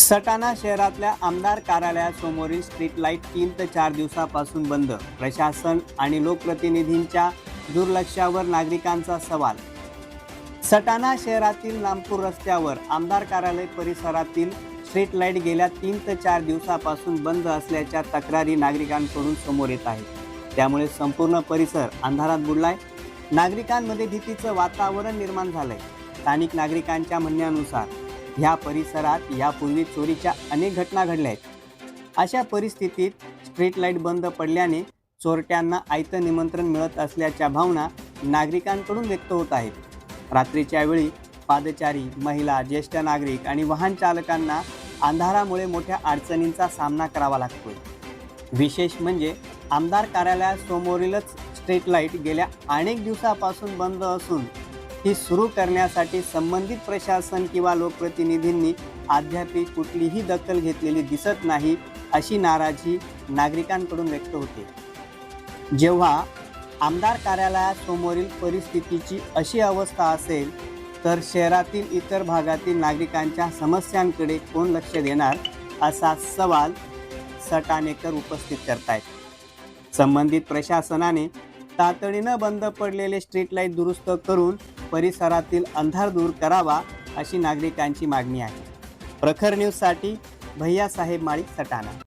सटाणा शहरातल्या आमदार कार्यालयासमोरील street light 3 ते 4 दिवसापासून बंद. प्रशासन आणि लोकप्रतिनिधींच्या दुर्लक्षावर नागरिकांचा सवाल. सटाणा शहरातील नामपूर रस्त्यावर आमदार कार्यालय परिसरातील स्ट्रीट लाईट गेल्या 3 ते 4 दिवसापासून बंद असल्याच्या तक्रारी नागरिकांकडून समोर येत आहेत. त्यामुळे संपूर्ण परिसर अंधारात बुडलाय. नागरिकांमध्ये भीतीचं वातावरण निर्माण झालंय. स्थानिक नागरिकांच्या म्हणण्यानुसार ह्या परिसरात यापूर्वी चोरीच्या अनेक घटना घडल्या आहेत. अशा परिस्थितीत स्ट्रीट लाईट बंद पडल्याने चोरट्यांना आयतं निमंत्रण मिळत असल्याच्या भावना नागरिकांकडून व्यक्त होत आहेत. रात्रीच्या वेळी पादचारी, महिला, ज्येष्ठ नागरिक आणि वाहन चालकांना अंधारामुळे मोठ्या अडचणींचा सामना करावा लागतोय. विशेष म्हणजे आमदार कार्यालयासमोरीलच स्ट्रीट लाईट गेल्या अनेक दिवसापासून बंद असून ती सुरू करण्यासाठी संबंधित प्रशासन किंवा लोकप्रतिनिधींनी अद्याप कुठलीही दखल घेतलेली दिसत नाही, अशी नाराजी नागरिकांकडून व्यक्त होते. जेव्हा आमदार कार्यालयासमोरील परिस्थितीची अशी अवस्था असेल तर शहरातील इतर भागातील नागरिकांच्या समस्यांकडे कोण लक्ष देणार, असा सवाल सटाणेकर उपस्थित करतायत. संबंधित प्रशासनाने तातडीनं बंद पडलेले स्ट्रीट लाईट दुरुस्त करून परिसरातील अंधार दूर करावा, अशी नागरिकांची मागणी आहे. प्रखर न्यूजसाठी भैयासाहेब माळी, सटाणा.